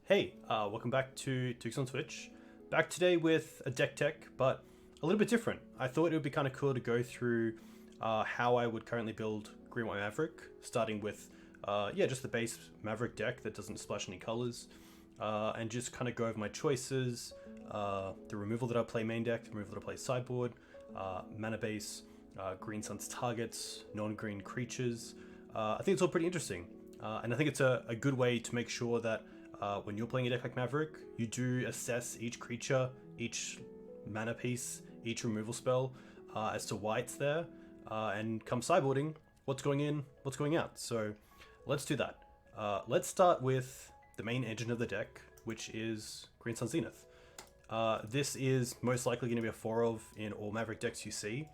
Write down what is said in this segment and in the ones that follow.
Hey, welcome back to Tooks on Twitch. Back today with a deck tech, but a little bit different. I thought it would be kind of cool to go through how I would currently build Green White Maverick, starting with just the base Maverick deck that doesn't splash any colors, and just kind of go over my choices, the removal that I play main deck, the removal that I play sideboard, mana base, Green Sun's targets, non-green creatures. I think it's all pretty interesting, and I think it's a good way to make sure that when you're playing a deck like Maverick, you do assess each creature, each mana piece, each removal spell as to why it's there, and come sideboarding, what's going in, what's going out. So let's do that. Let's start with the main engine of the deck, which is Green Sun Zenith. This is most likely going to be a 4 of in all Maverick decks you see.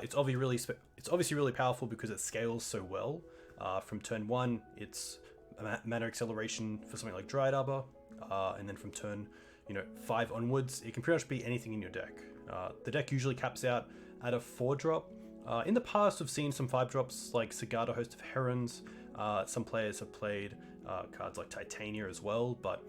It's obviously really powerful because it scales so well. From turn 1, it's mana acceleration for something like Dryad Arbor, and then from turn 5 onwards, it can pretty much be anything in your deck. The deck usually caps out at a 4-drop. In the past, we've seen some 5-drops like Sagada, Host of Herons. Some players have played cards like Titania as well, but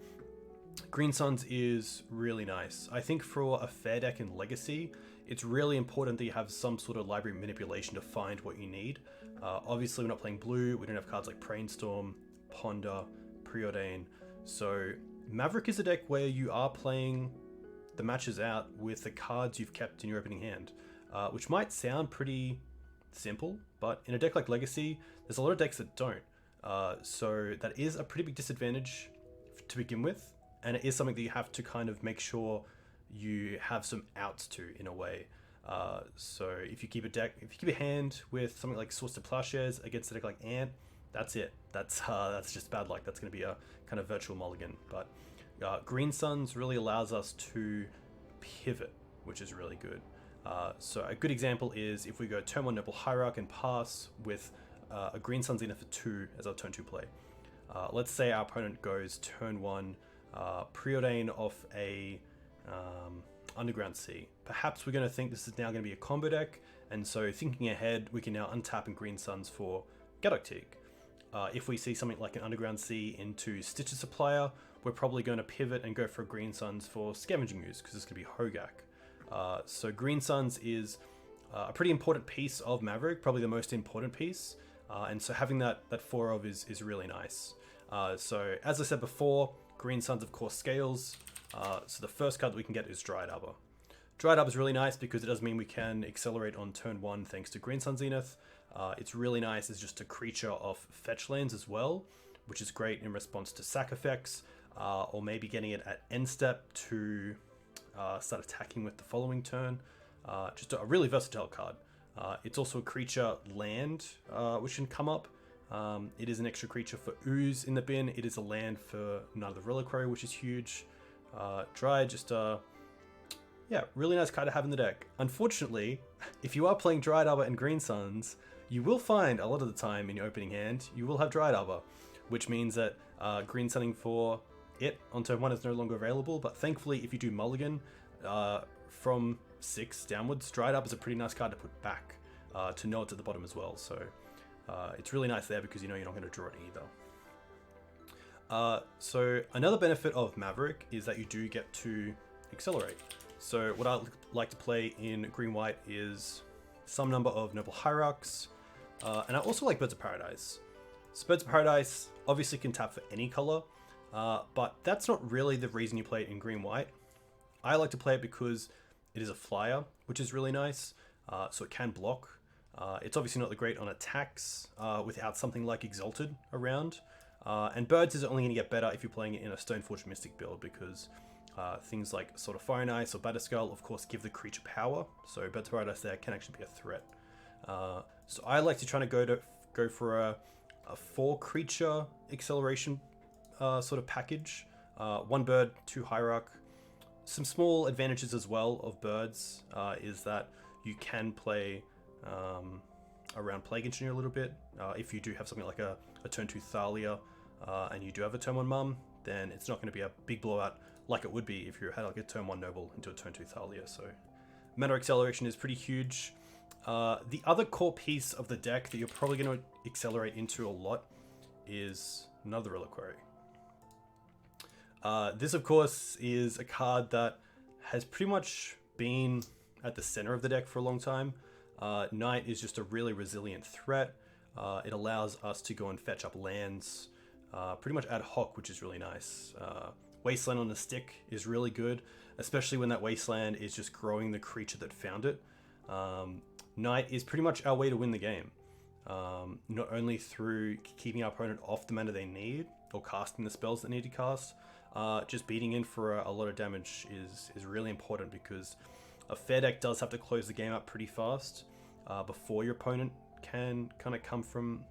Green Suns is really nice. I think for a fair deck in Legacy, it's really important that you have some sort of library manipulation to find what you need. Obviously, we're not playing blue. We don't have cards like Brainstorm, Ponder, Preordain. So Maverick is a deck where you are playing the matches out with the cards you've kept in your opening hand, which might sound pretty simple, but in a deck like Legacy, there's a lot of decks that don't. So that is a pretty big disadvantage to begin with, and it is something that you have to kind of make sure you have some outs to in a way. So if you keep a hand with something like Source to Plowshares against a deck like Ant, that's it. That's just bad luck. That's going to be a kind of virtual mulligan. But Green Suns really allows us to pivot, which is really good. So a good example is if we go turn 1 Noble Hierarch and pass with a Green Sun Zenith for 2 as our turn 2 play. Let's say our opponent goes turn 1 Preordain off a Underground Sea. Perhaps we're going to think this is now going to be a combo deck, and so thinking ahead, we can now untap in Green Suns for Gaddock Teeg. If we see something like an Underground Sea into Stitcher Supplier, we're probably going to pivot and go for Green Suns for Scavenging Goose, because it's going to be Hogak. So Green Suns is a pretty important piece of Maverick, probably the most important piece, and so having that 4 of is really nice. So as I said before, Green Suns of course scales, so the first card that we can get is Dryad Arbor. Dryad Arbor is really nice because it does mean we can accelerate on turn 1 thanks to Green Sun Zenith. It's really nice as just a creature of fetch lands as well, which is great in response to sack effects, or maybe getting it at end step to start attacking with the following turn. Just a really versatile card. It's also a creature land, which can come up. It is an extra creature for Ooze in the bin. It is a land for Knight of the Reliquary, which is huge. Dryad, just really nice card to have in the deck. Unfortunately, if you are playing Dryad Arbor and Green Suns, you will find a lot of the time in your opening hand, you will have Dryad Arbor, which means that Green Sunning for it on turn 1 is no longer available, but thankfully if you do mulligan from 6 downwards, Dryad Arbor is a pretty nice card to put back to know it's at the bottom as well, so it's really nice there because you know you're not going to draw it either. So another benefit of Maverick is that you do get to accelerate. So what I like to play in Green-White is some number of Noble Hierarchs, and I also like Birds of Paradise. So Birds of Paradise obviously can tap for any color, but that's not really the reason you play it in Green-White. I like to play it because it is a flyer, which is really nice, so it can block. It's obviously not that great on attacks without something like Exalted around, and Birds is only going to get better if you're playing it in a Stoneforge Mystic build, because things like sort of Fire and Ice or Batterskull, of course, give the creature power. So Birds of Paradise there can actually be a threat. So I like to try to go for a 4 creature acceleration sort of package. 1 bird, 2 hierarch. Some small advantages as well of birds is that you can play around Plague Engineer a little bit. If you do have something like a turn 2 Thalia and you do have a turn 1 Mum, then it's not going to be a big blowout like it would be if you had like a turn 1 Noble into a turn 2 Thalia. So mana acceleration is pretty huge. The other core piece of the deck that you're probably going to accelerate into a lot is another Reliquary. This, of course, is a card that has pretty much been at the center of the deck for a long time. Knight is just a really resilient threat. It allows us to go and fetch up lands pretty much ad hoc, which is really nice. Wasteland on the stick is really good, especially when that wasteland is just growing the creature that found it. Knight is pretty much our way to win the game. Not only through keeping our opponent off the mana they need, or casting the spells that need to cast, just beating in for a lot of damage is really important, because a fair deck does have to close the game up pretty fast before your opponent can kind of come from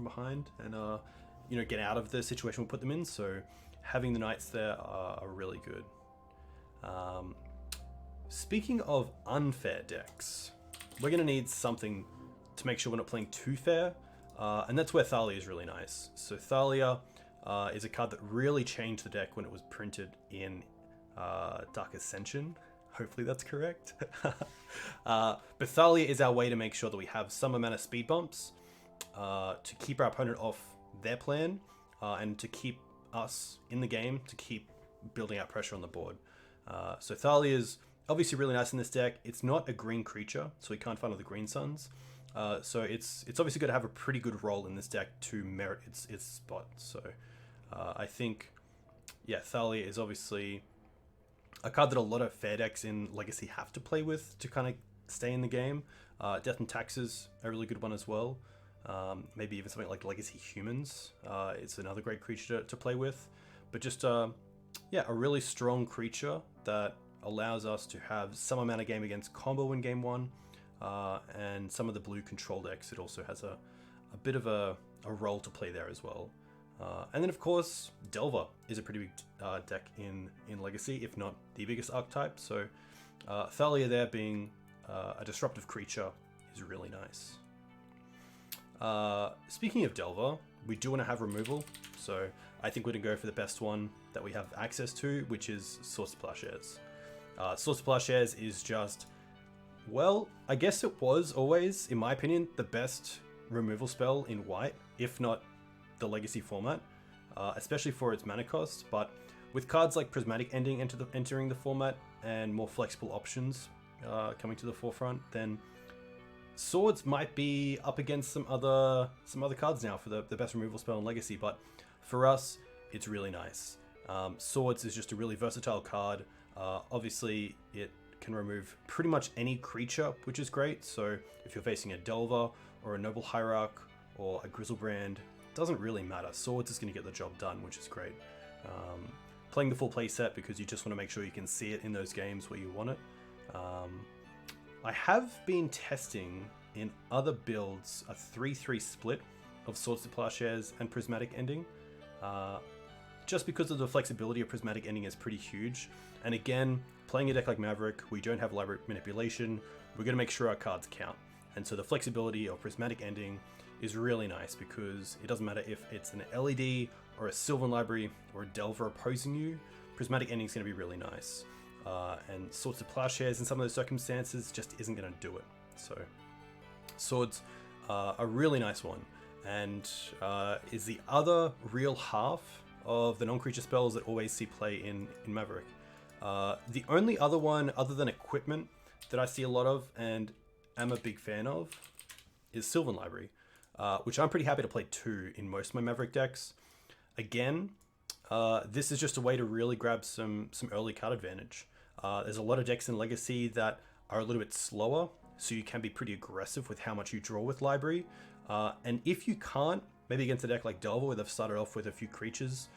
behind and get out of the situation we put them in. So having the Knights there are really good. Speaking of unfair decks, we're going to need something to make sure we're not playing too fair, and that's where Thalia is really nice. So Thalia is a card that really changed the deck when it was printed in Dark Ascension. Hopefully that's correct. But Thalia is our way to make sure that we have some amount of speed bumps to keep our opponent off their plan and to keep us in the game, to keep building out pressure on the board. So Thalia is obviously really nice in this deck. It's not a green creature, so we can't find all the green suns. So it's obviously got to have a pretty good role in this deck to merit its spot. So I think, yeah, Thalia is obviously a card that a lot of fair decks in Legacy have to play with to kind of stay in the game. Death and Taxes, a really good one as well. Maybe even something like Legacy Humans. It's another great creature to play with. But just, a really strong creature that allows us to have some amount of game against combo in game one. And some of the blue control decks, it also has a bit of a role to play there as well. And then, of course, Delver is a pretty big deck in Legacy, if not the biggest archetype. So Thalia there being a disruptive creature is really nice. Speaking of Delver, we do want to have removal. So I think we're going to go for the best one that we have access to, which is Source of Plowshares. Source of Plowshares is just, well, I guess it was always, in my opinion, the best removal spell in white, if not the Legacy format, especially for its mana cost. But with cards like Prismatic Ending entering the format and more flexible options coming to the forefront, then Swords might be up against some other cards now for the best removal spell in Legacy. But for us, it's really nice. Swords is just a really versatile card. Obviously, it can remove pretty much any creature, which is great. So if you're facing a Delver or a Noble Hierarch or a Grizzlebrand, doesn't really matter. Swords is going to get the job done, which is great. Playing the full playset because you just want to make sure you can see it in those games where you want it. I have been testing in other builds a 3-3 split of Swords to Plowshares and Prismatic Ending. Just because of the flexibility of Prismatic Ending is pretty huge. And again, playing a deck like Maverick, we don't have library manipulation. We're going to make sure our cards count. And so the flexibility of Prismatic Ending is really nice because it doesn't matter if it's an LED or a Sylvan Library or a Delver opposing you, Prismatic Ending is going to be really nice. And Swords to Plowshares in some of those circumstances just isn't going to do it. So Swords are a really nice one, and is the other real half of the non-creature spells that always see play in Maverick. The only other one other than equipment that I see a lot of and am a big fan of is Sylvan Library, which I'm pretty happy to play too in most of my Maverick decks. Again, this is just a way to really grab some early card advantage. There's a lot of decks in Legacy that are a little bit slower, so you can be pretty aggressive with how much you draw with Library. And if you can't, maybe against a deck like Delver where they've started off with a few creatures,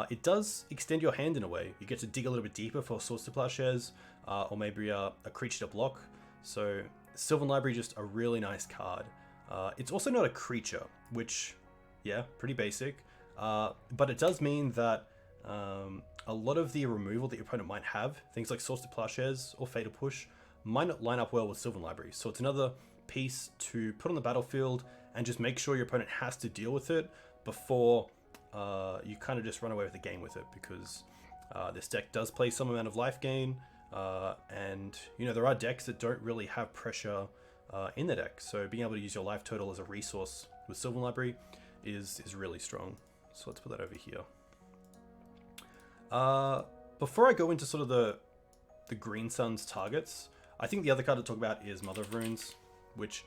it does extend your hand in a way. You get to dig a little bit deeper for Swords to Plowshares, or maybe a creature to block. So Sylvan Library, just a really nice card. It's also not a creature, which, yeah, pretty basic. But it does mean that a lot of the removal that your opponent might have, things like Swords to Plowshares or Fatal Push, might not line up well with Sylvan Library. So it's another piece to put on the battlefield and just make sure your opponent has to deal with it before you kind of just run away with the game with it, because this deck does play some amount of life gain, and there are decks that don't really have pressure in the deck. So being able to use your life total as a resource with Sylvan Library is really strong. So let's put that over here. Before I go into sort of the Green Sun's targets, I think the other card to talk about is Mother of Runes, which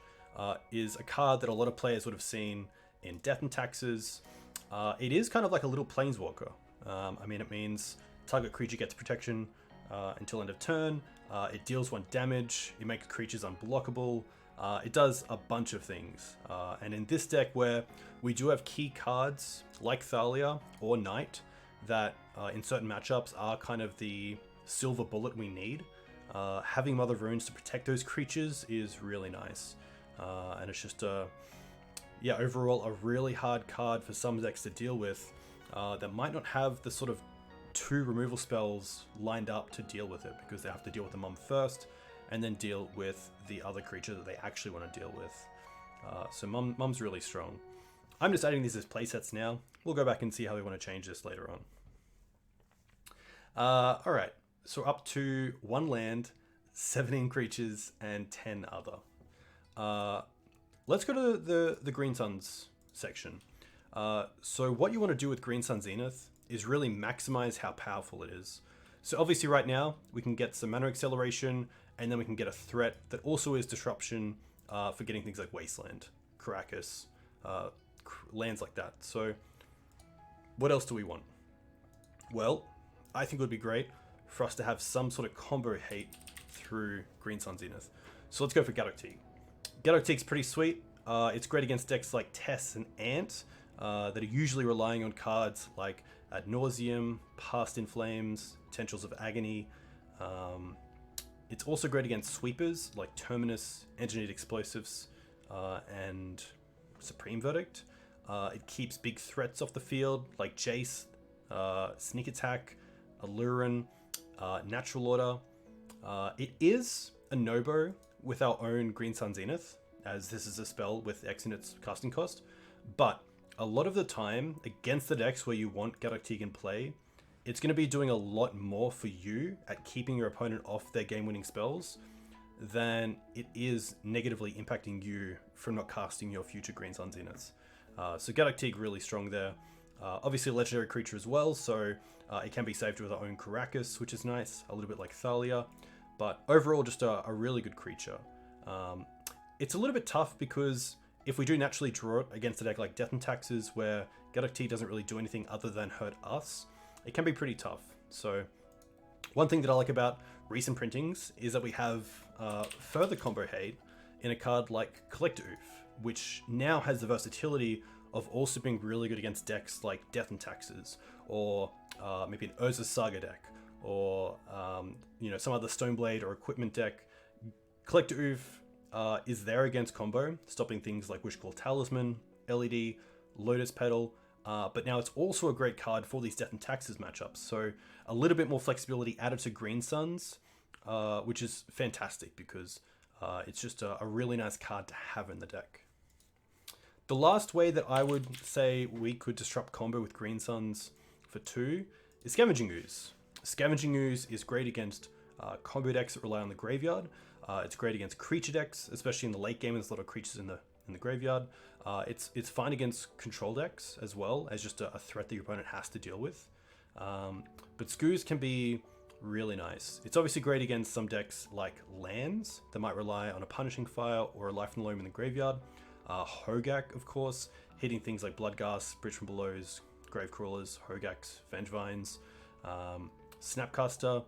is a card that a lot of players would have seen in Death and Taxes. It is kind of like a little Planeswalker. I mean, it means target creature gets protection until end of turn. It deals 1 damage. It makes creatures unblockable. It does a bunch of things. And in this deck, where we do have key cards like Thalia or Knight that in certain matchups are kind of the silver bullet we need, having Mother of Runes to protect those creatures is really nice. And it's just overall a really hard card for some decks to deal with that might not have the sort of 2 removal spells lined up to deal with it, because they have to deal with the Mum first and then deal with the other creature that they actually want to deal with. So Mum's really strong. I'm just adding these as playsets now. We'll go back and see how we want to change this later on. Alright, so up to 1 land, 17 creatures, and 10 other. Let's go to the Green Suns section. So what you want to do with Green Sun Zenith is really maximize how powerful it is. So obviously right now we can get some mana acceleration, and then we can get a threat that also is disruption for getting things like Wasteland, Caracas, lands like that. So what else do we want? Well, I think it would be great for us to have some sort of combo hate through Green Sun Zenith. So let's go for Gaddock Teeg. Gaddock Teeg's pretty sweet. It's great against decks like Tess and Ant that are usually relying on cards like Ad Nauseam, Past in Flames, Potentials of Agony. It's also great against sweepers like Terminus, Engineered Explosives, and Supreme Verdict. It keeps big threats off the field like Jace, Sneak Attack, Allurin, Natural Order. It is a no-bo with our own Green Sun Zenith, as this is a spell with X in its casting cost, but a lot of the time against the decks where you want Gaddock Teeg in play, it's going to be doing a lot more for you at keeping your opponent off their game-winning spells than it is negatively impacting you from not casting your future Green Sun Zeniths. So Gaddock Teeg really strong there. Obviously a legendary creature as well, so it can be saved with our own Caracas, which is nice, a little bit like Thalia, but overall just a really good creature. It's a little bit tough because if we do naturally draw it against a deck like Death and Taxes, where Gaddock Teeg doesn't really do anything other than hurt us, it can be pretty tough. So one thing that I like about recent printings is that we have further combo hate in a card like Collector Oof, which now has the versatility of also being really good against decks like Death and Taxes, or maybe an Urza's Saga deck, or some other Stoneblade or Equipment deck. Collector Oof is there against combo, stopping things like Wishclaw Talisman, LED, Lotus Petal, but now it's also a great card for these Death and Taxes matchups. So a little bit more flexibility added to Green Suns, which is fantastic because it's just a really nice card to have in the deck. The last way that I would say we could disrupt combo with Green Suns for 2 is Scavenging Goose. Scavenging Goose is great against combo decks that rely on the graveyard. It's great against creature decks, especially in the late game. There's a lot of creatures in the graveyard. It's fine against control decks as well, as just a threat that your opponent has to deal with. But Scoos can be really nice. It's obviously great against some decks like lands that might rely on a Punishing Fire or a Life from the Loam in the graveyard. Hogak, of course, hitting things like Bloodghast, Bridge from Below's, Gravecrawlers, Hogaks, Vengevines, Snapcaster,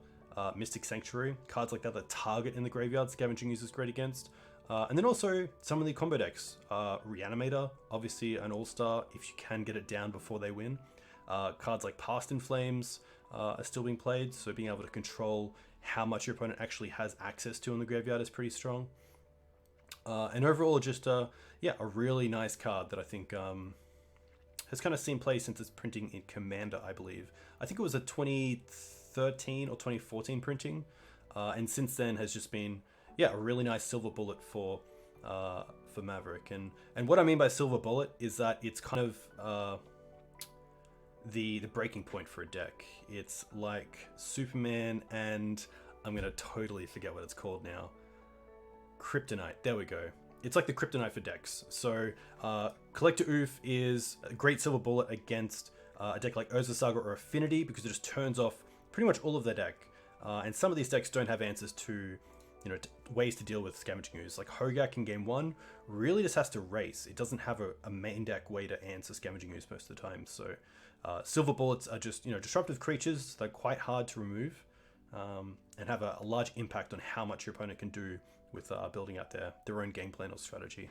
Mystic Sanctuary, cards like that target in the graveyard, Scavenging Goose is great against. And then also some of the combo decks. Reanimator, obviously an all-star if you can get it down before they win. Cards like Past in Flames are still being played, so being able to control how much your opponent actually has access to in the graveyard is pretty strong. And overall, just a really nice card that I think has kind of seen play since its printing in Commander, I believe. I think it was a 2013 or 2014 printing, and since then has just been a really nice silver bullet for Maverick. And what I mean by silver bullet is that it's kind of the breaking point for a deck. It's like Superman and I'm gonna totally forget what it's called now. Kryptonite, there we go. It's like the Kryptonite for decks. So Collector Oof is a great silver bullet against a deck like Urza Saga or Affinity, because it just turns off pretty much all of their deck. And some of these decks don't have answers to, ways to deal with Scavenging Goose. Like Hogak in game 1 really just has to race. It doesn't have a main deck way to answer Scavenging Goose most of the time. So Silver Bullets are just, disruptive creatures. They're quite hard to remove and have a large impact on how much your opponent can do with building out their own game plan or strategy.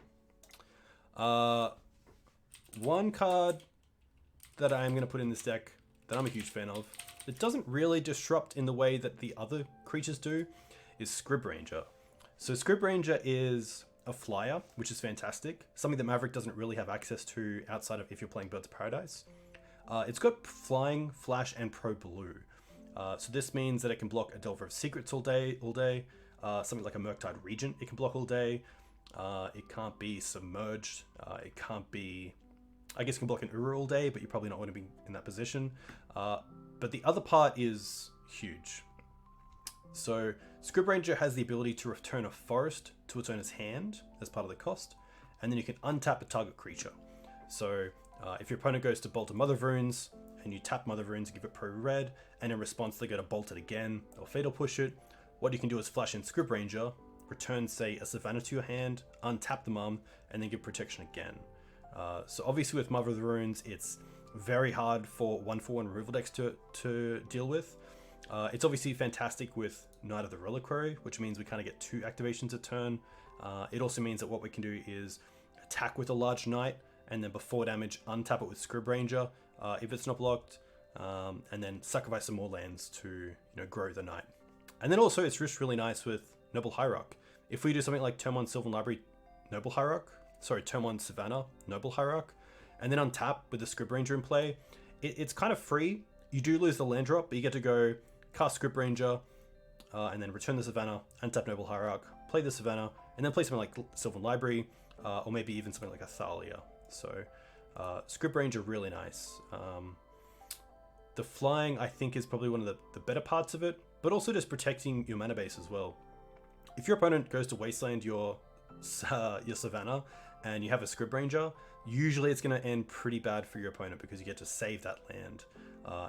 One card that I'm going to put in this deck that I'm a huge fan of, it doesn't really disrupt in the way that the other creatures do, is Scrib Ranger. So Scrib Ranger is a flyer, which is fantastic. Something that Maverick doesn't really have access to outside of if you're playing Birds of Paradise. It's got flying, flash, and pro blue. So this means that it can block a Delver of Secrets all day. Something like a Murktide Regent it can block all day. It can't be submerged. It can't be... I guess it can block an Uru all day, but you're probably not going to be in that position. But the other part is huge. So Scrib Ranger has the ability to return a forest to its owner's hand as part of the cost, and then you can untap a target creature. So if your opponent goes to Bolt a Mother of Runes, and you tap Mother of Runes and give it pro red, and in response they go to bolt it again, or Fatal Push it, what you can do is flash in Scrib Ranger, return, say, a Savannah to your hand, untap the Mum, and then give protection again. So obviously with Mother of the Runes, it's very hard for 1/1 removal decks to deal with. It's obviously fantastic with Knight of the Reliquary, which means we kind of get 2 activations a turn. It also means that what we can do is attack with a large Knight, and then before damage, untap it with Scrib Ranger if it's not blocked, and then sacrifice some more lands to grow the Knight. And then also it's just really nice with Noble Hierarch. If we do something like turn 1 Sylvan Library, Noble Hierarch, turn 1 Savannah, Noble Hierarch, and then untap with the Scrib Ranger in play, it's kind of free. You do lose the land drop, but you get to go cast Scrib Ranger, and then return the Savannah, untap Noble Hierarch, play the Savannah, and then play something like Sylvan Library, or maybe even something like a Thalia. So Scrib Ranger, really nice. The flying, I think, is probably one of the better parts of it, but also just protecting your mana base as well. If your opponent goes to Wasteland your Savannah, and you have a Scrib Ranger, usually it's going to end pretty bad for your opponent because you get to save that land.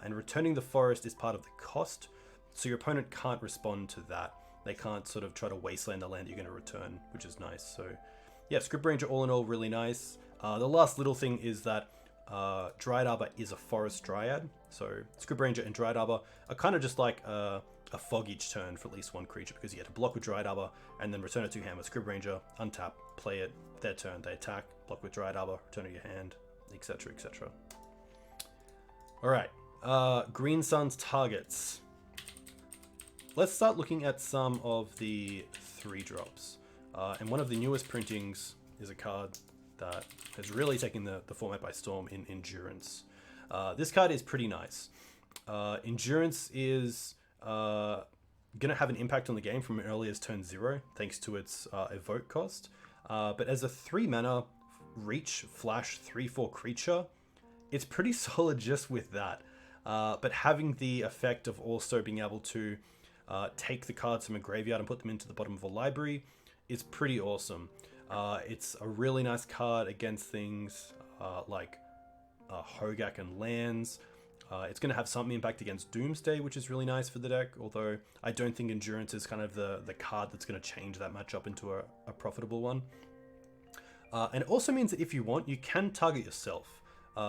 And returning the forest is part of the cost, so your opponent can't respond to that. They can't sort of try to wasteland the land you're going to return, which is nice. So yeah, Scrib Ranger all in all really nice. The last little thing is that Dryad Arbor is a forest Dryad. So Scrib Ranger and Dryad Arbor are kind of just like a fog each turn for at least one creature, because you get to block with Dryad Arbor and then return it to your hand with Scrib Ranger, untap, play it, their turn, they attack, block with Dryad Arbor, return to your hand, etc, etc. Alright, Green Sun's targets. Let's start looking at some of the 3-drops. And one of the newest printings is a card that has really taken the format by storm in Endurance. This card is pretty nice. Endurance is going to have an impact on the game from early as turn 0, thanks to its evoke cost. But as a 3-mana reach flash 3/4 creature, it's pretty solid just with that. But having the effect of also being able to take the cards from a graveyard and put them into the bottom of a library is pretty awesome. It's a really nice card against things like Hogak and lands. It's going to have some impact against Doomsday, which is really nice for the deck, although I don't think Endurance is kind of the card that's going to change that matchup into a profitable one. And it also means that if you want, you can target yourself.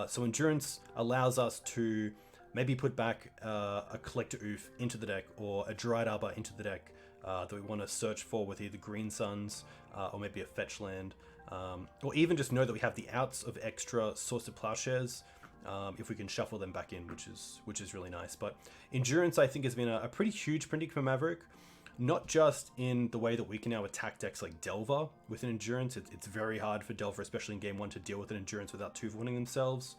So Endurance allows us to maybe put back a Collector Oof into the deck, or a Dryad Arbor into the deck that we want to search for with either Green Suns or maybe a fetch land, or even just know that we have the outs of extra Source of Plowshares if we can shuffle them back in, which is really nice. But Endurance, I think, has been a pretty huge printing for Maverick, not just in the way that we can now attack decks like Delver with an Endurance. It's very hard for Delver, especially in game 1, to deal with an Endurance without 2-1ing themselves.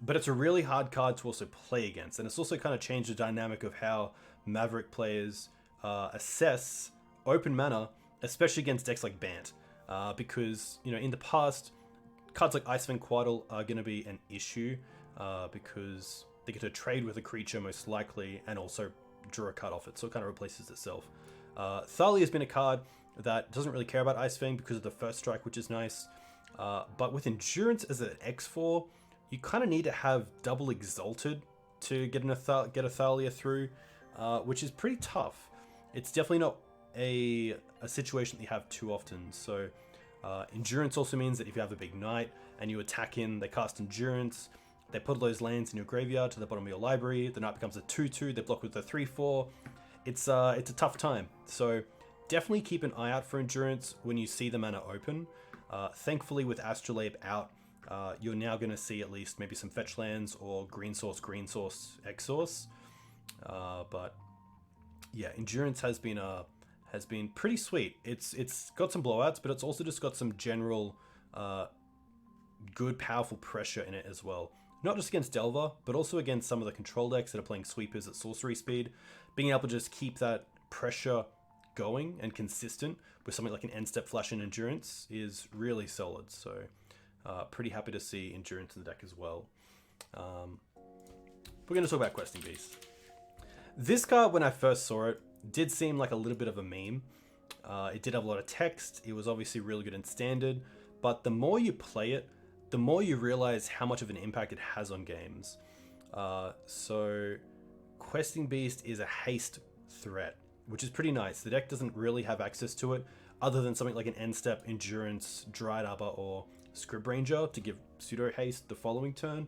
But it's a really hard card to also play against, and it's also kind of changed the dynamic of how Maverick players assess open mana, especially against decks like Bant, because in the past, cards like Icewind Quaddle are going to be an issue because they get to trade with a creature most likely and also draw a card off it, so it kind of replaces itself. Thalia has been a card that doesn't really care about Ice Fang because of the first strike, which is nice, but with Endurance as an X4, you kind of need to have double Exalted to get a Thalia through, which is pretty tough. It's definitely not a situation that you have too often. So Endurance also means that if you have a big knight and you attack in, they cast Endurance, they put those lands in your graveyard to the bottom of your library, the knight becomes a 2/2, they block with a 3/4. It's a tough time. So definitely keep an eye out for Endurance when you see the mana open. Thankfully with Astrolabe out, you're now going to see at least maybe some fetch lands or green source, X source. But yeah, Endurance has been pretty sweet. It's got some blowouts, but it's also just got some general good, powerful pressure in it as well. Not just against Delver, but also against some of the control decks that are playing sweepers at sorcery speed. Being able to just keep that pressure going and consistent with something like an end step flash and Endurance is really solid. So pretty happy to see Endurance in the deck as well. We're going to talk about Questing Beast. This card, when I first saw it, did seem like a little bit of a meme. It did have a lot of text. It was obviously really good in Standard, but the more you play it, the more you realize how much of an impact it has on games. So Questing Beast is a haste threat, which is pretty nice. The deck doesn't really have access to it other than something like an end step, Endurance, Dryad Arbor, or Scrib Ranger to give pseudo haste the following turn.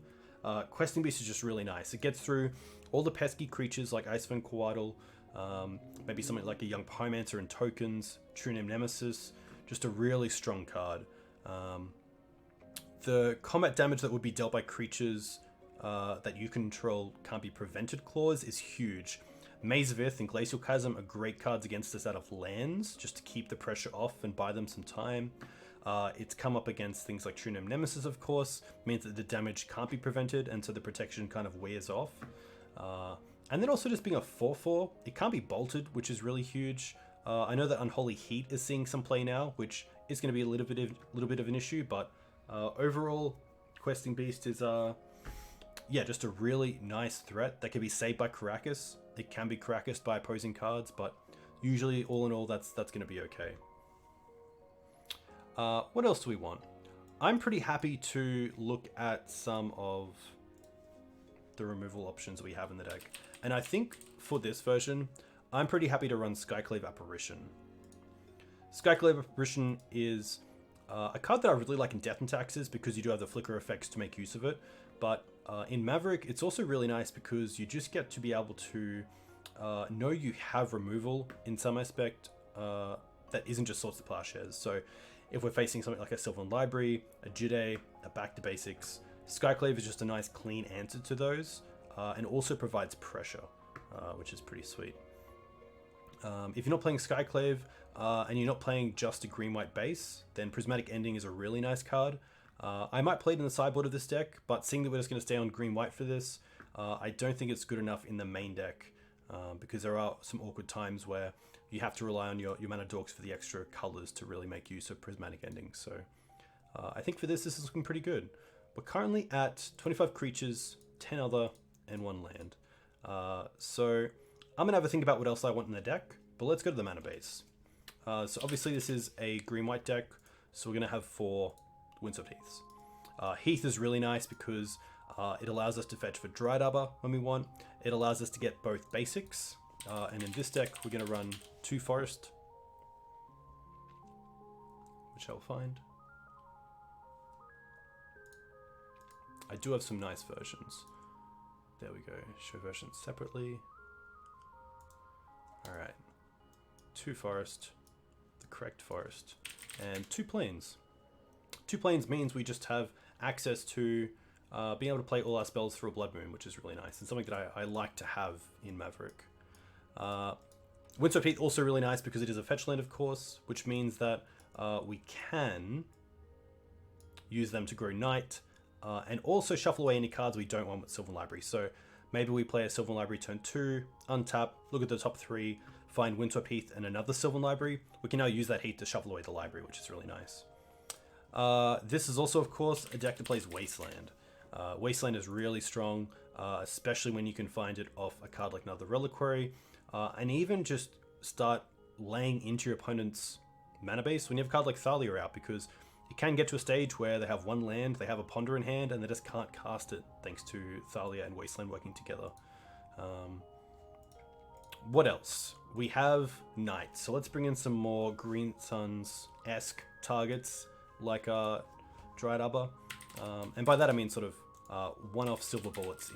Questing Beast is just really nice. It gets through all the pesky creatures like Icewind Coatl, maybe something like a Young Pyromancer and tokens, True Name Nemesis, just a really strong card. The combat damage that would be dealt by creatures that you control can't be prevented clause is huge. Maze of Ith and Glacial Chasm are great cards against us out of lands, just to keep the pressure off and buy them some time. It's come up against things like True Name Nemesis, of course, means that the damage can't be prevented, and so the protection kind of wears off. And then also just being a 4/4, it can't be bolted, which is really huge. I know that Unholy Heat is seeing some play now, which is going to be a little bit of an issue, but overall, Questing Beast is just a really nice threat that can be saved by Karakas. It can be Karakas by opposing cards, but usually, all in all, that's going to be okay. What else do we want? I'm pretty happy to look at some of the removal options we have in the deck. And I think for this version, I'm pretty happy to run Skyclave Apparition. Skyclave Apparition is a card that I really like in Death and Taxes because you do have the flicker effects to make use of it. But in Maverick, it's also really nice because you just get to be able to know you have removal in some aspect that isn't just Swords to Plowshares. So if we're facing something like a Sylvan Library, a Jide, a Back to Basics, Skyclave is just a nice clean answer to those, and also provides pressure, which is pretty sweet. If you're not playing Skyclave, and you're not playing just a green-white base, then Prismatic Ending is a really nice card. I might play it in the sideboard of this deck, but seeing that we're just going to stay on green-white for this, I don't think it's good enough in the main deck, because there are some awkward times where you have to rely on your mana dorks for the extra colors to really make use of Prismatic Ending. So I think for this is looking pretty good. We're currently at 25 creatures, 10 other, and 1 land. So I'm going to have a think about what else I want in the deck, but let's go to the mana base. So obviously this is a green-white deck, so we're going to have 4 Windswept Heaths. Heath is really nice because it allows us to fetch for Dryad Arbor when we want. It allows us to get both basics, and in this deck we're going to run 2 Forest, which I'll find. I do have some nice versions. There we go. Show versions separately. Alright. 2 Forest, the correct forest, and 2 Plains. 2 Plains means we just have access to being able to play all our spells through a Blood Moon, which is really nice, and something that I like to have in Maverick. Windswept Heath also really nice because it is a fetch land, of course, which means that we can use them to grow Knight, and also shuffle away any cards we don't want with Sylvan Library. So maybe we play a Sylvan Library turn 2, untap, look at the top 3, find Windswept Heath and another Sylvan Library. We can now use that Heath to shuffle away the library, which is really nice. This is also, of course, a deck that plays Wasteland. Wasteland is really strong, especially when you can find it off a card like another Reliquary, and even just start laying into your opponent's mana base when you have a card like Thalia out, because it can get to a stage where they have one land, they have a Ponder in hand, and they just can't cast it thanks to Thalia and Wasteland working together. What else? We have Knights, so let's bring in some more Green Suns-esque targets like Dryad Arbor. And by that I mean sort of one-off silver bullets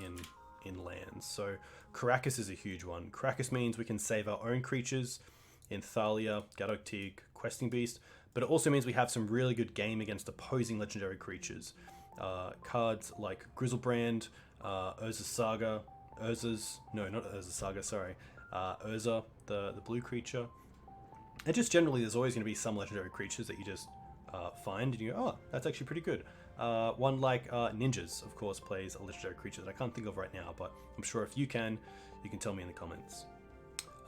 in lands. So Karakas is a huge one. Karakas means we can save our own creatures in Thalia, Gaddock Teeg, Questing Beast, but it also means we have some really good game against opposing legendary creatures. Cards like Grizzlebrand, Urza's Saga, Urza, the blue creature. And just generally there's always going to be some legendary creatures that you just find and you go, oh, that's actually pretty good. One like Ninjas, of course, plays a legendary creature that I can't think of right now, but I'm sure if you can tell me in the comments.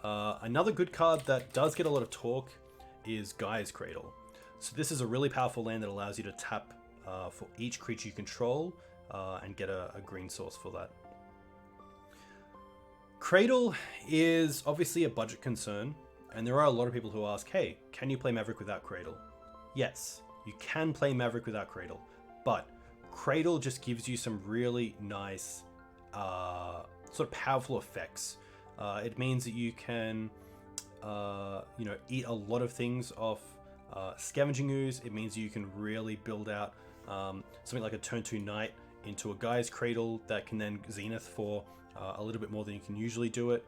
Another good card that does get a lot of talk is Gaia's Cradle. So this is a really powerful land that allows you to tap for each creature you control and get a green source for that. Cradle is obviously a budget concern, and there are a lot of people who ask, hey, can you play Maverick without Cradle? Yes, you can play Maverick without Cradle, but Cradle just gives you some really nice sort of powerful effects. It means that you can eat a lot of things off Scavenging Goose. It means you can really build out something like a turn 2 Knight into a Gaia's Cradle that can then Zenith for a little bit more than you can usually do it.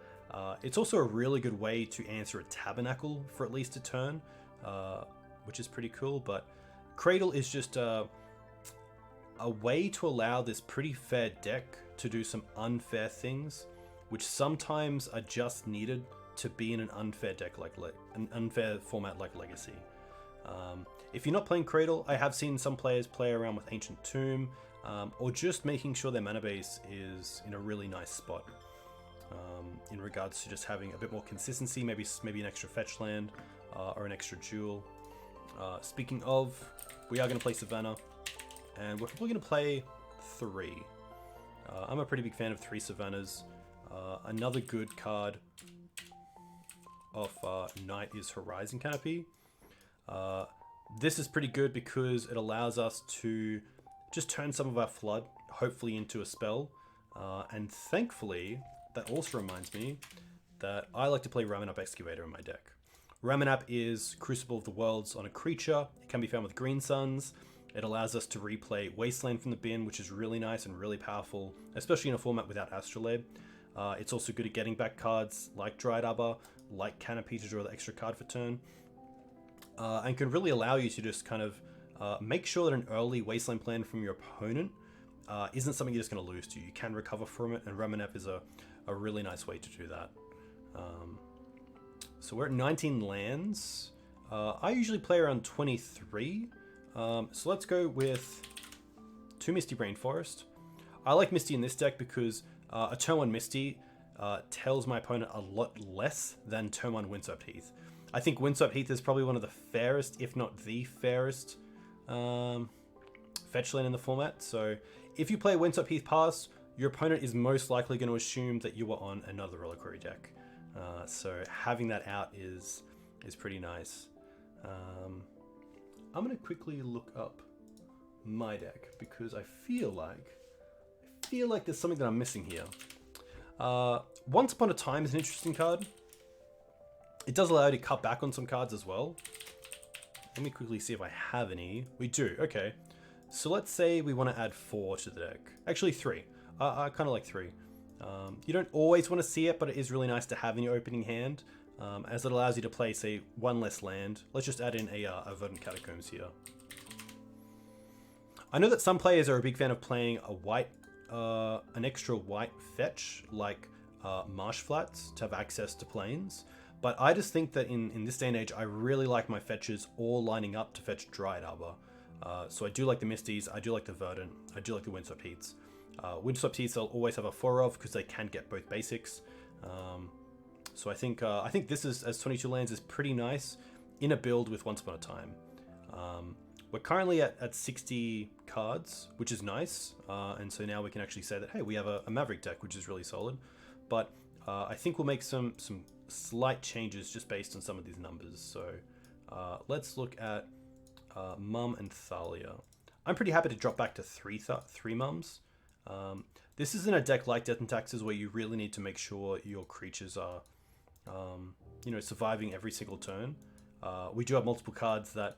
It's also a really good way to answer a Tabernacle for at least a turn, which is pretty cool. But Cradle is just a way to allow this pretty fair deck to do some unfair things, which sometimes are just needed to be in an unfair deck like an unfair format like Legacy. If you're not playing Cradle, I have seen some players play around with Ancient Tomb, or just making sure their mana base is in a really nice spot. In regards to just having a bit more consistency, maybe an extra fetch land or an extra jewel. Speaking of, we are going to play Savannah, and we're probably going to play 3. I'm a pretty big fan of 3 Savannahs. Another good card of Knight is Horizon Canopy. This is pretty good because it allows us to just turn some of our flood, hopefully, into a spell. And thankfully, that also reminds me that I like to play Ramanap Excavator in my deck. Ramanap is Crucible of the Worlds on a creature. It can be found with Green Suns. It allows us to replay Wasteland from the bin, which is really nice and really powerful, especially in a format without Astrolabe. It's also good at getting back cards like Dryad Arbor, like Canopy to draw the extra card for turn. And can really allow you to just kind of make sure that an early Wasteland plan from your opponent isn't something you're just going to lose to. You can recover from it, and Ramanap is a really nice way to do that. So we're at 19 lands. I usually play around 23. So let's go with 2 Misty Rainforest. I like Misty in this deck because a turn 1 Misty tells my opponent a lot less than turn 1 Windswept Heath. I think Windswept Heath is probably one of the fairest, if not the fairest, fetch land in the format. So if you play Windswept Heath pass, your opponent is most likely going to assume that you are on another Reliquary deck. So having that out is pretty nice. I'm going to quickly look up my deck because I feel like there's something that I'm missing here. Once Upon a Time is an interesting card. It does allow you to cut back on some cards as well. Let me quickly see if I have any. We do, okay. So let's say we want to add 4 to the deck. Actually 3. I kind of like 3. You don't always want to see it, but it is really nice to have in your opening hand, as it allows you to play, say, 1 less land. Let's just add in a Verdant Catacombs here. I know that some players are a big fan of playing a white, an extra white fetch, like Marsh Flats, to have access to planes. But I just think that in this day and age, I really like my fetches all lining up to fetch Dryad Arbor. So I do like the Misties, I do like the Verdant, I do like the Windswept Heaths. Windswept Heaths I'll always have a 4 of because they can get both basics. So I think this is, as 22 lands, is pretty nice in a build with Once Upon a Time. We're currently at 60 cards, which is nice. And so now we can actually say that, hey, we have a Maverick deck, which is really solid. But I think we'll make some slight changes just based on some of these numbers. So let's look at Mum and Thalia. I'm pretty happy to drop back to three mums. This isn't a deck like Death and Taxes where you really need to make sure your creatures are, surviving every single turn. We do have multiple cards that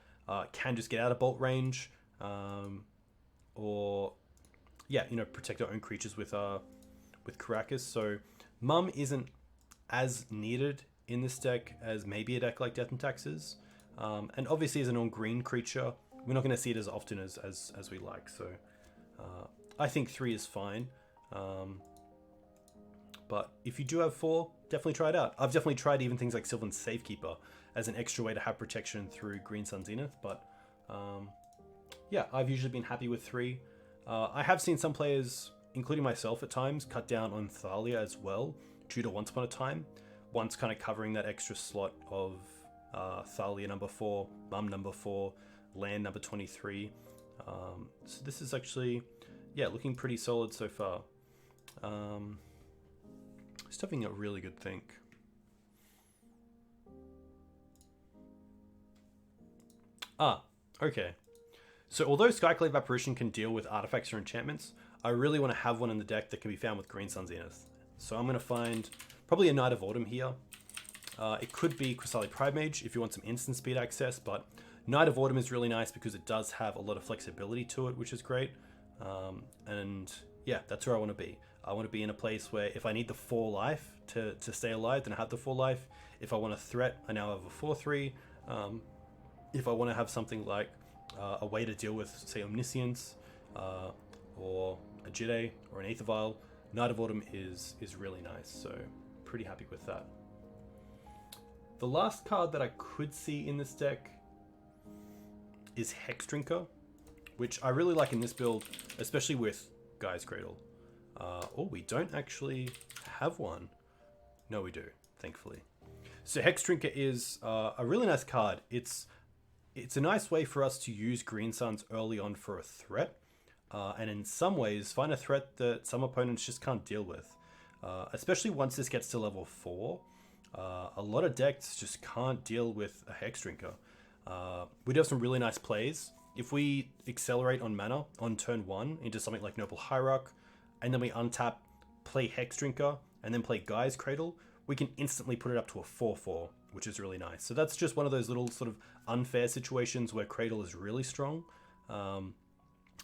can just get out of bolt range, or protect our own creatures with Caracas. So Mum isn't as needed in this deck as maybe a deck like Death and Taxes. And obviously as a non-green creature, we're not going to see it as often as we like. So I think 3 is fine. But if you do have 4, definitely try it out. I've definitely tried even things like Sylvan Safekeeper as an extra way to have protection through Green Sun Zenith. But I've usually been happy with 3. I have seen some players, including myself at times, cut down on Thalia as well, due to Once Upon a Time. Once kind of covering that extra slot of Thalia number 4, Mum number 4, land number 23. So this is actually, looking pretty solid so far. Just having a really good think. Okay. So although Skyclave Apparition can deal with artifacts or enchantments, I really want to have one in the deck that can be found with Green Sun Zenith. So I'm going to find probably a Knight of Autumn here. It could be Chrysali Pride Mage if you want some instant speed access, but Knight of Autumn is really nice because it does have a lot of flexibility to it, which is great. That's where I want to be. I want to be in a place where if I need the 4 life to stay alive, then I have the 4 life. If I want a threat, I now have a 4/3. If I want to have something like a way to deal with, say, Omniscience, or a Jide, or an Aether Vial, Knight of Autumn is really nice, so pretty happy with that. The last card that I could see in this deck is Hex Drinker, which I really like in this build, especially with Guy's Cradle. We don't actually have one. No, we do, thankfully. So Hex Drinker is a really nice card. It's a nice way for us to use Green Suns early on for a threat, and in some ways find a threat that some opponents just can't deal with. Especially once this gets to level 4, a lot of decks just can't deal with a Hex Drinker. We do have some really nice plays. If we accelerate on mana on turn 1 into something like Noble Hierarch, and then we untap, play Hex Drinker, and then play Guy's Cradle, we can instantly put it up to a 4/4, which is really nice. So that's just one of those little sort of unfair situations where Cradle is really strong. And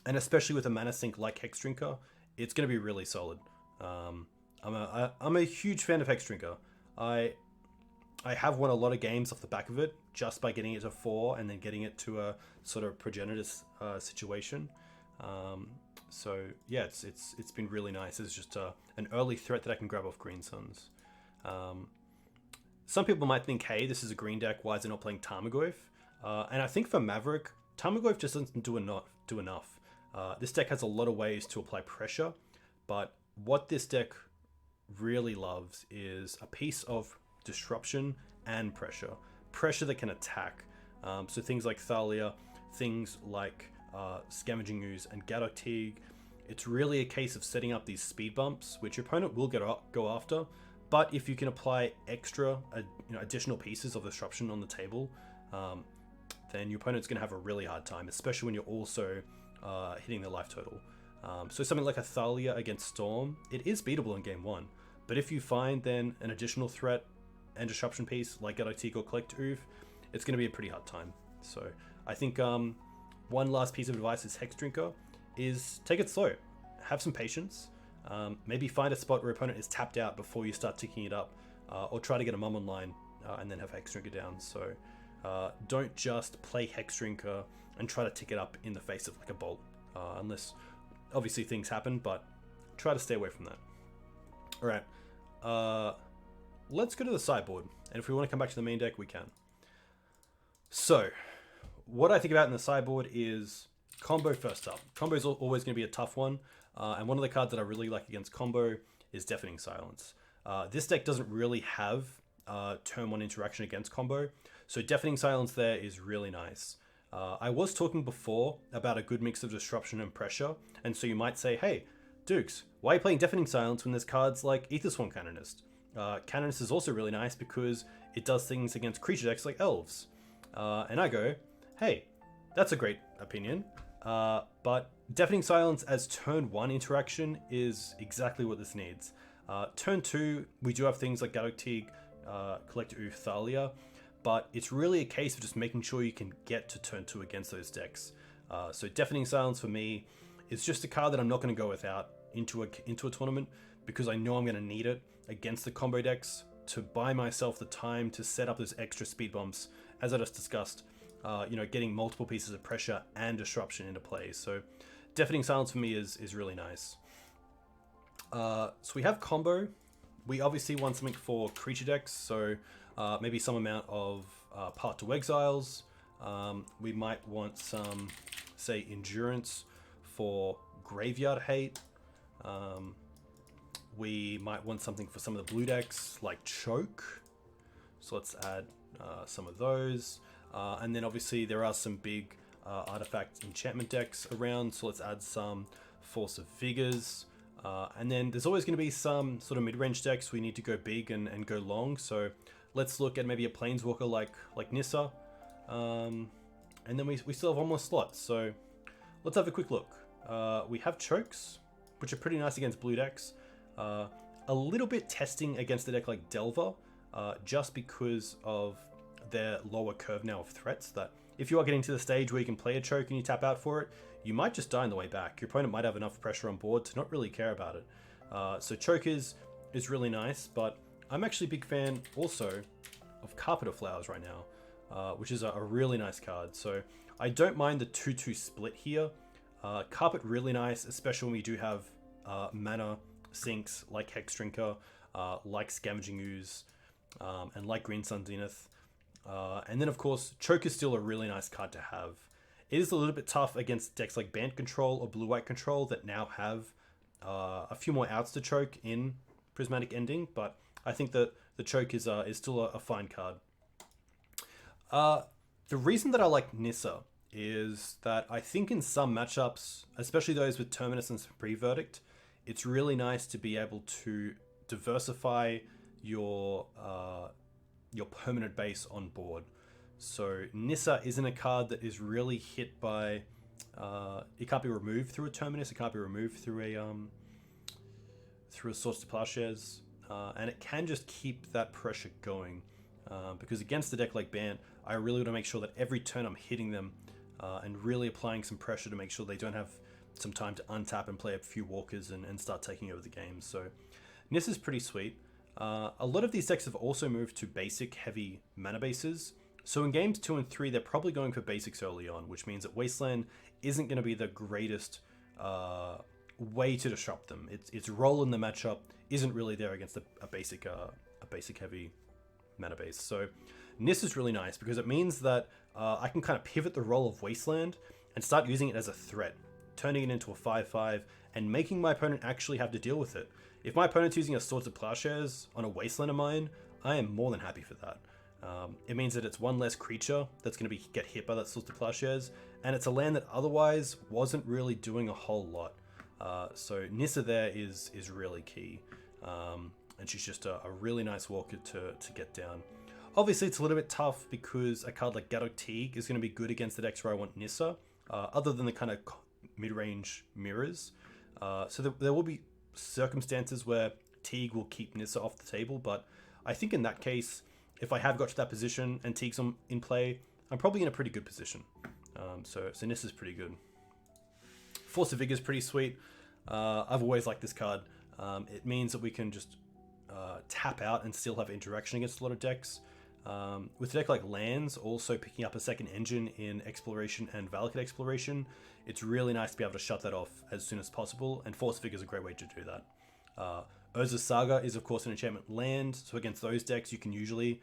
especially with a mana sink like Hex Drinker, it's going to be really solid. I'm a huge fan of Hex Drinker. I have won a lot of games off the back of it just by getting it to 4 and then getting it to a sort of progenitus situation. It's been really nice. It's just an early threat that I can grab off Green Suns. Some people might think, hey, this is a green deck, why is it not playing Tarmogoyf? And I think for Maverick, Tarmogoyf just doesn't do enough. This deck has a lot of ways to apply pressure, but what this deck really loves is a piece of disruption and pressure. Pressure that can attack. So things like Thalia, things like Scavenging Goose and Gaddock Teeg. It's really a case of setting up these speed bumps, which your opponent will go after. But if you can apply extra, additional pieces of disruption on the table, then your opponent's going to have a really hard time, especially when you're also hitting their life total. So something like a Thalia against Storm, it is beatable in game 1. But if you find then an additional threat and disruption piece like Gaddock Teeg or Collect Oeuvre, it's going to be a pretty hard time. So I think one last piece of advice is Hex Drinker is take it slow. Have some patience. Maybe find a spot where your opponent is tapped out before you start ticking it up, or try to get a Mum online and then have Hex Drinker down. So don't just play Hex Drinker and try to tick it up in the face of like a bolt, unless obviously things happen, but try to stay away from that. All right, let's go to the sideboard, and if we want to come back to the main deck, we can. So what I think about in the sideboard is combo first up. Combo is always going to be a tough one, and one of the cards that I really like against combo is Deafening Silence. This deck doesn't really have turn 1 interaction against combo, so Deafening Silence there is really nice. I was talking before about a good mix of disruption and pressure, and so you might say, hey, Dukes, why are you playing Deafening Silence when there's cards like Aethersworn Canonist? Canonist is also really nice because it does things against creature decks like Elves. And I go, hey, That's a great opinion. But Deafening Silence as turn 1 interaction is exactly what this needs. Turn 2, we do have things like Gaddock Teeg, Collector Oof, Thalia, but it's really a case of just making sure you can get to turn 2 against those decks. So Deafening Silence for me is just a card that I'm not going to go without into a tournament, because I know I'm going to need it against the combo decks to buy myself the time to set up those extra speed bumps, as I just discussed. Getting multiple pieces of pressure and disruption into play. So Deafening Silence for me is really nice. So we have combo. We obviously want something for creature decks, so maybe some amount of Path to Exiles. We might want some, say, Endurance for Graveyard Hate. We might want something for some of the blue decks, like Choke. So let's add some of those. And then obviously there are some big artifact enchantment decks around, so let's add some Force of Vigors. And then there's always going to be some sort of mid-range decks we need to go big and go long, so let's look at maybe a Planeswalker like Nissa. And then we still have one more slot, so let's have a quick look. We have Chokes, which are pretty nice against blue decks. A little bit testing against a deck like Delver, just because of their lower curve now of threats, that if you are getting to the stage where you can play a Choke and you tap out for it, you might just die on the way back. Your opponent might have enough pressure on board to not really care about it. So Choke is really nice, but I'm actually a big fan also of Carpet of Flowers right now, which is a really nice card. So I don't mind the 2-2 split here. Carpet really nice, especially when we do have mana sinks like Hexdrinker, like Scavenging Goose, and like Green Sun Zenith. And then of course, Choke is still a really nice card to have. It is a little bit tough against decks like Band Control or Blue-White Control that now have a few more outs to Choke in Prismatic Ending, but I think that the Choke is still a fine card. The reason that I like Nissa is that I think in some matchups, especially those with Terminus and Pre-Verdict, it's really nice to be able to diversify your permanent base on board. So Nissa isn't a card that is really hit by... it can't be removed through a Terminus, it can't be removed through a Source to Plowshares, and it can just keep that pressure going. Because against a deck like Bant, I really want to make sure that every turn I'm hitting them and really applying some pressure to make sure they don't have some time to untap and play a few walkers and start taking over the game. So Nissa's pretty sweet. A lot of these decks have also moved to basic heavy mana bases. So in games 2 and 3, they're probably going for basics early on, which means that Wasteland isn't going to be the greatest way to disrupt them. Its role in the matchup isn't really there against a basic heavy mana base. So Nis is really nice because it means that I can kind of pivot the role of Wasteland and start using it as a threat, turning it into a 5/5 and making my opponent actually have to deal with it. If my opponent's using a Swords of Plowshares on a Wasteland of mine, I am more than happy for that. It means that it's one less creature that's going to get hit by that Swords of Plowshares, and it's a land that otherwise wasn't really doing a whole lot. So Nissa there is really key, and she's just a really nice walker to get down. Obviously, it's a little bit tough because a card like Gaddock Teeg is going to be good against the decks where I want Nissa, other than the kind of mid-range mirrors. So there will be circumstances where Teeg will keep Nissa off the table, but I think in that case, if I have got to that position and Teeg's in play, I'm probably in a pretty good position. So Nissa's pretty good. Force of Vigor is pretty sweet. I've always liked this card. It means that we can just tap out and still have interaction against a lot of decks. With a deck like Lands also picking up a second engine in Exploration and Valakut Exploration, it's really nice to be able to shut that off as soon as possible, and Force Vigor is a great way to do that. Urza's Saga is of course an enchantment land, so against those decks you can usually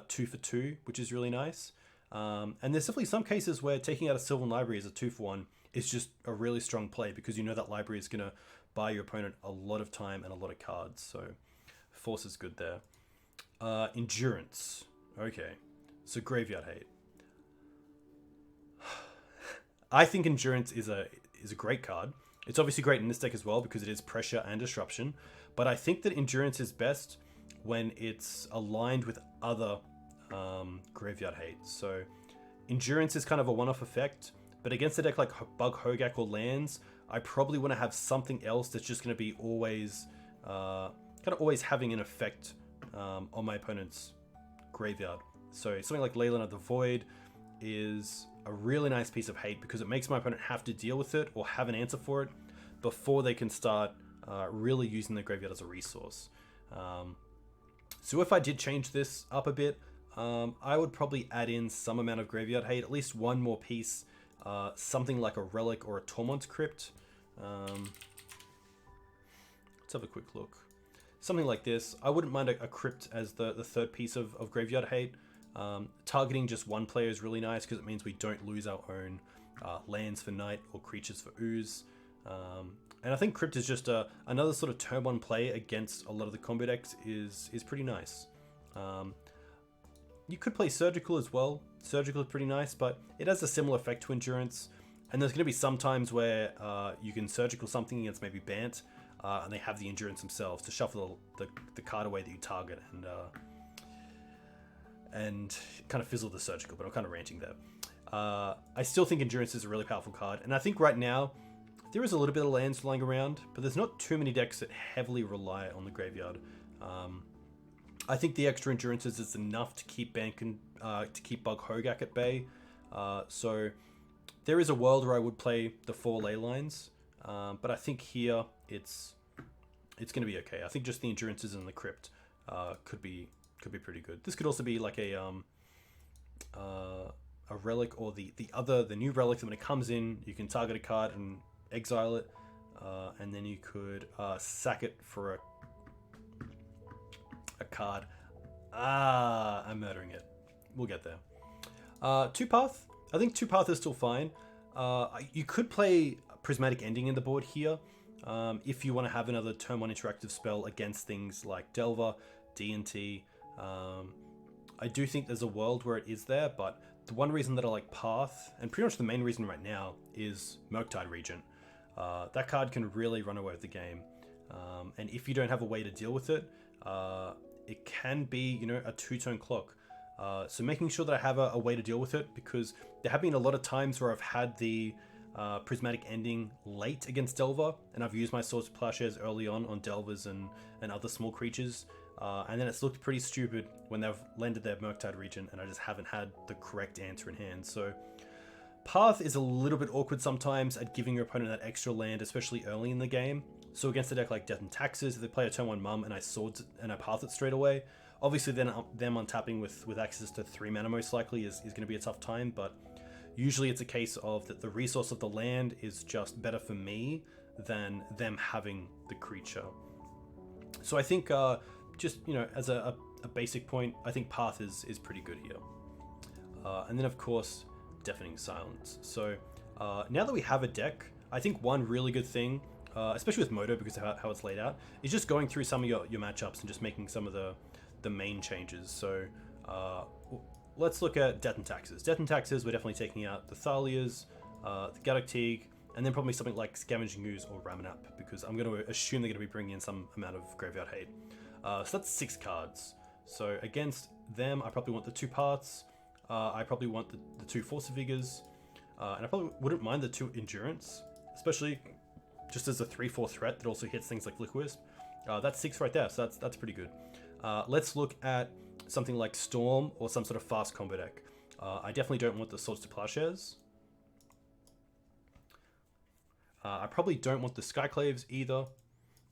2 for 2, which is really nice. And there's definitely some cases where taking out a Sylvan Library as a 2 for 1 is just a really strong play, because you know that library is going to buy your opponent a lot of time and a lot of cards, so Force is good there. Endurance. Okay, so Graveyard Hate. I think Endurance is a great card. It's obviously great in this deck as well because it is pressure and disruption, but I think that Endurance is best when it's aligned with other Graveyard Hate. So Endurance is kind of a one-off effect, but against a deck like Bug Hogak or lands, I probably want to have something else that's just going to be always, kind of always having an effect on my opponent's graveyard. So something like Leyline of the Void is a really nice piece of hate because it makes my opponent have to deal with it or have an answer for it before they can start really using their graveyard as a resource. So if I did change this up a bit, I would probably add in some amount of graveyard hate, at least one more piece, something like a Relic or a Tormod's Crypt. Let's have a quick look. Something like this. I wouldn't mind a Crypt as the third piece of graveyard hate. Targeting just one player is really nice because it means we don't lose our own lands for night or creatures for ooze. And I think Crypt is just another sort of turn one play against a lot of the combo decks is pretty nice. You could play Surgical as well. Surgical is pretty nice, but it has a similar effect to Endurance. And there's going to be some times where you can Surgical something against maybe Bant, and they have the Endurance themselves to shuffle the card away that you target and kind of fizzle the Surgical, but I'm kind of ranting there. I still think Endurance is a really powerful card, and I think right now there is a little bit of lands lying around, but there's not too many decks that heavily rely on the graveyard. I think the extra Endurances is enough to keep to keep Bug Hogak at bay. So there is a world where I would play the 4 ley lines, but I think here it's going to be okay. I think just the Endurances and the Crypt could be pretty good. This could also be like a Relic or the new Relic that when it comes in, you can target a card and exile it, and then you could sack it for a card. I'm murdering it. We'll get there. Two-path. I think two-path is still fine. You could play Prismatic Ending in the board here if you want to have another turn 1 interactive spell against things like Delver, D&T. I do think there's a world where it is there, but the one reason that I like Path, and pretty much the main reason right now, is Murktide Regent. That card can really run away with the game. And if you don't have a way to deal with it, it can be, a 2-turn clock. So making sure that I have a way to deal with it, because there have been a lot of times where I've had the Prismatic Ending late against Delver, and I've used my Swords to Plowshares early on Delvers and other small creatures, and then it's looked pretty stupid when they've landed their Murktide Regent, and I just haven't had the correct answer in hand. So Path is a little bit awkward sometimes at giving your opponent that extra land, especially early in the game. So against a deck like Death and Taxes, if they play a turn 1 Mum and I Swords and I Path it straight away, obviously then them untapping with access to 3 mana most likely is going to be a tough time, but usually it's a case of that the resource of the land is just better for me than them having the creature. So I think just, as a basic point, I think Path is pretty good here. And then of course, Deafening Silence. So now that we have a deck, I think one really good thing, especially with Moto because of how it's laid out, is just going through some of your matchups and just making some of the main changes. So let's look at Death and Taxes. Death and Taxes, we're definitely taking out the Thalias, the Gaddock Teeg, and then probably something like Scavenging Goose or Ramanap, because I'm going to assume they're going to be bringing in some amount of graveyard hate. So that's 6 cards. So against them, I probably want the 2 Paths. I probably want the 2 Force of Vigors, and I probably wouldn't mind the 2 Endurance, especially just as a 3/4 threat that also hits things like Liquidwisp. That's 6 right there, so that's pretty good. Let's look at something like Storm or some sort of fast combo deck. I definitely don't want the Swords to Plowshares. I probably don't want the Skyclaves either.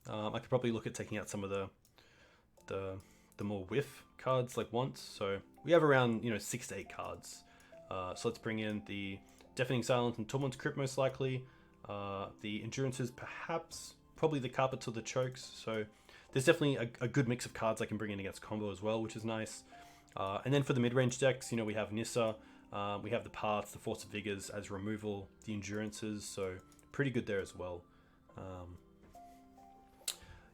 I could probably look at taking out some of the more whiff cards like once. So we have around 6 to 8 cards. So let's bring in the Deafening Silence and Tormod's Crypt most likely. The Endurances perhaps, probably the Carpets or the Chokes. So there's definitely a good mix of cards I can bring in against combo as well, which is nice. And then for the mid-range decks, we have Nissa, we have the Paths, the Force of Vigors as removal, the Endurances, so pretty good there as well.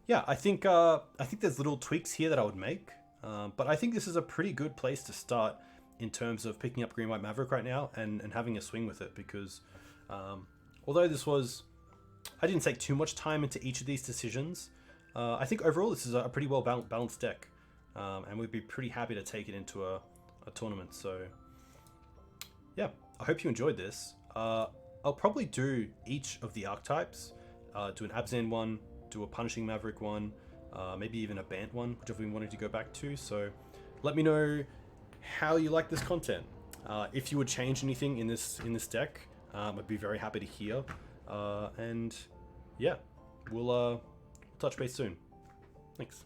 Yeah, I think there's little tweaks here that I would make, but I think this is a pretty good place to start in terms of picking up Green White Maverick right now and having a swing with it, because although I didn't take too much time into each of these decisions, I think overall this is a pretty well balanced deck, and we'd be pretty happy to take it into a tournament. So yeah, I hope you enjoyed this. I'll probably do each of the archetypes, do an Abzan one, do a Punishing Maverick one, maybe even a Bant one, whichever we wanted to go back to. So let me know how you like this content. If you would change anything in this deck, I'd be very happy to hear. And yeah, we'll touch base soon. Thanks.